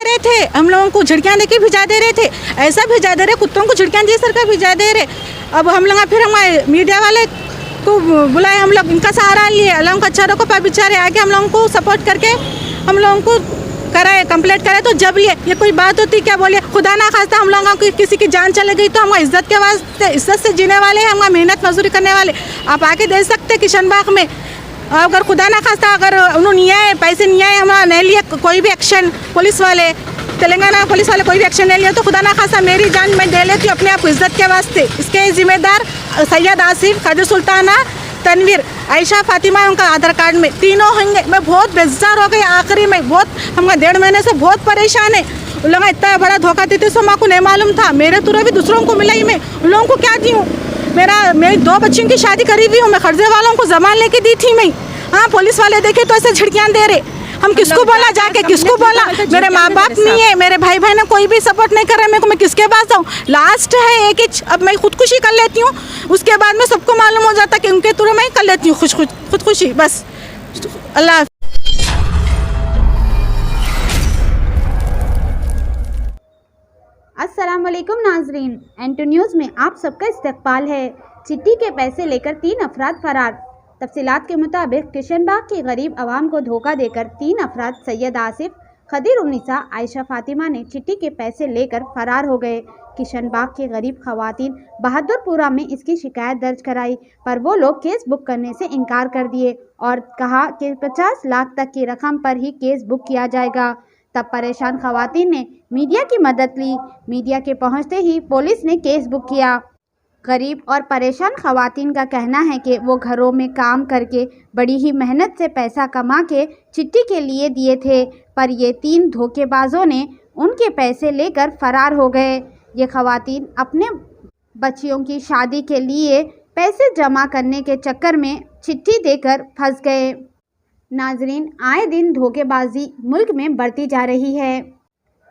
रहे थे, हम लोगों को झिड़कियाँ देके भिजा दे रहे थे, ऐसा भिजा दे रहे, कुत्तों को झिड़कियाँ दी सरकार भिजा दे रहे। अब हम लोग फिर हमारे मीडिया वाले को बुलाए, हम लोग इनका सहारा लिए, अल्लाह का अच्छा रखो पर बेचारे आके हम लोगों को सपोर्ट करके हम लोगों को कराए, कंप्लेंट कराए। तो जब ये कोई बात होती क्या बोले, खुदा ना खास्ता हम लोगों की किसी की जान चले गई तो हम इज्जत के वास्ते इज्जत से जीने वाले हैं, हम मेहनत मजदूरी करने वाले, आप आके दे सकते किशन बाग में। अगर खुदा ना खास्ता अगर उन्होंने नहीं आए, पैसे नहीं आए, हमारा नहीं लिए कोई भी एक्शन, पुलिस वाले तेलंगाना पुलिस वाले कोई भी एक्शन नहीं लिया तो खुदा ना खास्ता मेरी जान मैं दे लेती हूँ अपने आप इज्जत के वास्ते। इसके जिम्मेदार सैयद आसिफ, खदर सुल्ताना, तनवीर, आयशा, फातिमा, उनका आधार कार्ड में तीनों होंगे। मैं बहुत बेजार हो गई, आखिरी में बहुत हम 1.5 महीने से बहुत परेशान है। उन लोगों इतना बड़ा धोखा देते सो माँ को नहीं मालूम था, मेरे तुरंत भी दूसरों को मिला ही मैं उन लोगों को क्या दी हूँ। मेरी 2 बच्चियों की शादी करी हुई हूँ, मैं कर्जे वालों को जमान लेके दी थी मैं। हाँ, पुलिस वाले देखे तो ऐसे झिड़कियाँ दे रहे, हम किसको बोला जाके, किसको बोला, मेरे माँ बाप नहीं है, मेरे भाई बहन कोई भी सपोर्ट नहीं कर रहे मेरे को, मैं किसके पास जाऊँ। लास्ट है एक ही, अब मैं खुदकुशी कर लेती हूँ, उसके बाद में सबको मालूम हो जाता कि उनके थ्रू मैं कर लेती हूँ खुदकुशी बस। अल्लाह। अस्सलाम वालेकुम नाजरीन, एंटू न्यूज़ में आप सबका इस्तकबाल है। चिट्ठी के पैसे लेकर 3 अफराद फरार। तफसीलात के मुताबिक किशनबाग की गरीब आवाम को धोखा देकर 3 अफराद सैयद आसिफ, खदीर उन्निसा, आयशा, फातिमा ने चिट्ठी के पैसे लेकर फरार हो गए। किशनबाग की गरीब खवातीन बहादुरपुरा में इसकी शिकायत दर्ज कराई, पर वो लोग केस बुक करने से इनकार कर दिए और कहा कि 50 लाख तक की रकम पर ही केस बुक किया जाएगा। तब परेशान खवातीन ने मीडिया की मदद ली। मीडिया के पहुंचते ही पुलिस ने केस बुक किया। गरीब और परेशान खवातीन का कहना है कि वो घरों में काम करके बड़ी ही मेहनत से पैसा कमा के चिट्ठी के लिए दिए थे, पर ये 3 धोखेबाजों ने उनके पैसे लेकर फरार हो गए। ये खवातीन अपने बच्चियों की शादी के लिए पैसे जमा करने के चक्कर में चिट्ठी देकर फंस गए। नाजरीन, आए दिन धोखेबाजी मुल्क में बढ़ती जा रही है।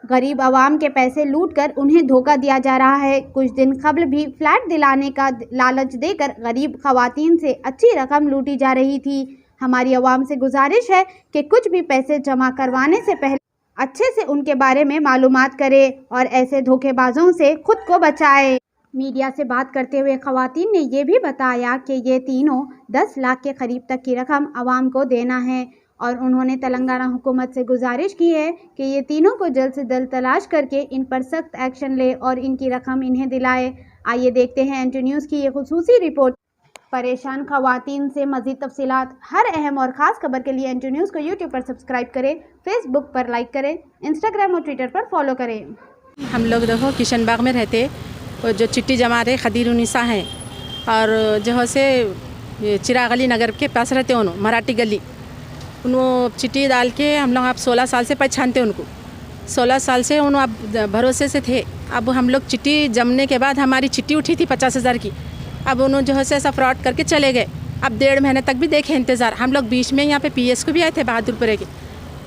गरीब आवाम के पैसे लूटकर उन्हें धोखा दिया जा रहा है। कुछ दिन कबल भी फ्लैट दिलाने का लालच देकर गरीब खवातीन से अच्छी रकम लूटी जा रही थी। हमारी आवाम से गुजारिश है कि कुछ भी पैसे जमा करवाने से पहले अच्छे से उनके बारे में मालूमात करे और ऐसे धोखेबाजों से खुद को बचाए। मीडिया से बात करते हुए खवातीन ने ये भी बताया कि ये तीनों 10 लाख के करीब तक की रकम आवाम को देना है और उन्होंने तेलंगाना हुकूमत से गुजारिश की है कि ये तीनों को जल्द से जल्द तलाश करके इन पर सख्त एक्शन ले और इनकी रकम इन्हें दिलाए। आइए देखते हैं एंटू न्यूज़ की ये खुसूसी रिपोर्ट। परेशान खवातीन से मज़ीद तफसीलात, हर अहम और ख़ास खबर के लिए एंटू न्यूज़ को यूट्यूब पर सब्सक्राइब करें, फेसबुक पर लाइक करें, इंस्टाग्राम और ट्विटर पर फॉलो करें। हम लोग देखो किशनबाग में रहते, जो चिट्ठी जमा रहे खदीर उन्निसा हैं और जो से चिराग अली नगर के पास रहते उन्होंने मराठी गली, उन्होंने चिट्ठी डाल के हम लोग आप 16 साल से पहचानते उनको, 16 साल से उन्होंने आप भरोसे से थे। अब हम लोग चिट्ठी जमने के बाद हमारी चिट्ठी उठी थी 50,000 की, अब उन्होंने जो है ऐसा फ्रॉड करके चले गए। अब 1.5 महीने तक भी देखे इंतज़ार। हम लोग बीच में यहाँ पे PS को भी आए थे बहादुरपुरे के,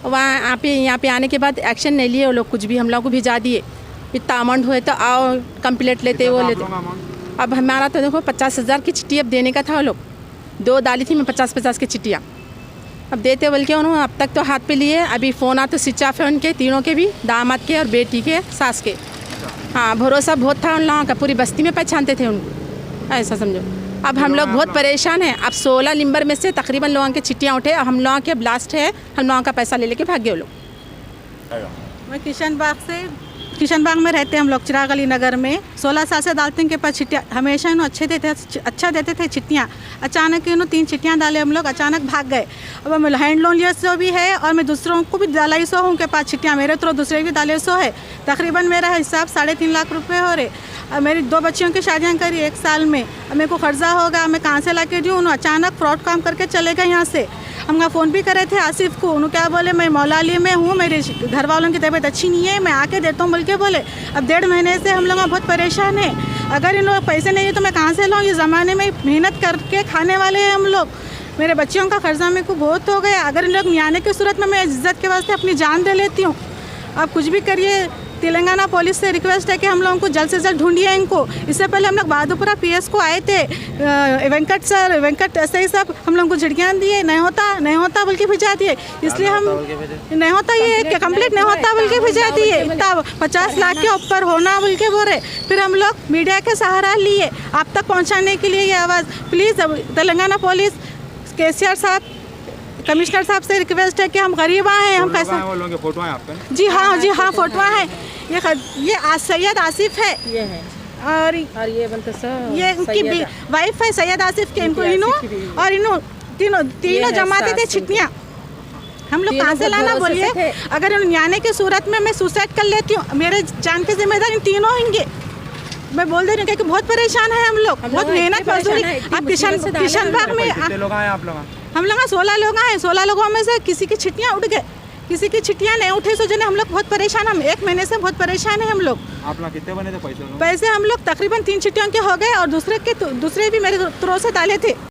वहाँ यहाँ पे आने के बाद एक्शन नहीं लिए वो लोग, कुछ भी हम लोग को भिजा दिए। इतना अमाउंट हुए तो आओ कंप्लेंट लेते वो लेते। अब हमारा तो देखो 50,000 की चिट्ठी अब देने का था, वो लोग 2 डाली थी मैं 50-50 की चिट्ठियाँ, अब देते बोल के उन्होंने अब तक तो हाथ पे लिए। अभी फ़ोन आते स्विच ऑफ है उनके तीनों के भी, दामाद के और बेटी के, सास के। हाँ, भरोसा बहुत था उन लोगों का, पूरी बस्ती में पहचानते थे उनको, ऐसा समझो। अब हम लोग बहुत परेशान हैं। अब 16 नंबर में से तकरीबन लोगों की चिट्ठियाँ उठे, हम लोगों के ब्लास्ट है, हम लोगों का पैसा ले लेके भाग गए वो लोग। मैं किशनबाग में रहते हैं हम लोग, चिराग अली नगर में 16 साल से डालते हैं के पास चिट्ठियाँ, हमेशा इन्हों अच्छा देते थे चिट्ठियाँ। अचानक इन्होंने 3 चिट्ठियाँ डाले, हम लोग अचानक भाग गए। अब मैं हैंड लोन लिया सो भी है और मैं दूसरों को भी डाला सो हूँ, उनके पास चिट्ठियाँ मेरे तो दूसरे भी डाले सो है। तकरीबन मेरा हिसाब 3.5 लाख रुपये हो रहे। अब मेरी 2 बच्चियों की शादियाँ करी 1 साल में, अब मेरे को कर्जा होगा, मैं कहाँ से ला के दूँ। उन्होंने अचानक फ्रॉड काम करके चले गए यहाँ से। हम फ़ोन भी करे थे आसिफ को, उन्होंने क्या बोले, मैं मौलाली में हूँ, मेरे घर वालों की तबीयत अच्छी नहीं है, मैं आके देता हूँ बोल के बोले। अब 1.5 महीने से हम लोग बहुत परेशान हैं। अगर इन लोग पैसे नहीं है तो मैं कहाँ से लाऊँ? ये ज़माने में मेहनत करके खाने वाले हैं हम लोग। मेरे बच्चियों का कर्जा मेरे को बहुत हो गया। अगर इन लोग मियाने की सूरत में मैं इज्जत के वास्ते अपनी जान दे लेती हूँ। आप कुछ भी करिए, तेलंगाना पुलिस से रिक्वेस्ट है कि हम लोगों को जल्द से जल्द ढूंढिए इनको। इससे पहले हम लोग बहादुरपुरा PS को आए थे, वेंकट ऐसे ही सब हम लोगों को झिड़कियाँ दिए, नहीं होता बोल के भिजा दिए। इसलिए हम नहीं होता, ये कंप्लीट नहीं होता बोल के भिजा दिए। तब 50 लाख के ऊपर होना बोल के बोल रहे। फिर हम लोग मीडिया के सहारा लिए आप तक पहुँचाने के लिए ये आवाज़। प्लीज़ तेलंगाना पुलिस, KCR साहब, कमिश्नर साहब से रिक्वेस्ट है कि हम गरीब हैं, हम कैसा। वो लोगों के फोटो हैं आपके? जी हाँ फोटो है। ये सैयद आसिफ है, ये है, और ये बनते सब ये इनकी वाइफ है सैयद आसिफ के। इनको इन्हों तीनों जमाते थे छिटनियाँ। हम लोग कहाँ से लाना बोलिए? अगर न्याय की सूरत में मैं सुसाइड कर लेती हूँ, मेरे जान के जिम्मेदार इन तीनों होंगे। मैं बोल दे रही हूँ कि बहुत परेशान है हम लोग, बहुत मेहनत मजदूरी। अब किशनबाग में कितने लोग हैं आप लोग? हम लोग 16 लोग हैं। 16 लोगों में से किसी की छिटियाँ उठ गए, किसी की छिटियाँ नहीं उठे। सो जने हम लोग बहुत परेशान, हम 1 महीने से बहुत परेशान है हम लोग। आप लोग कितने बने थे पैसे? पैसे हम लोग तकरीबन 3 छिटियों के हो गए, और दूसरे भी मेरे थ्रो से डाले थे।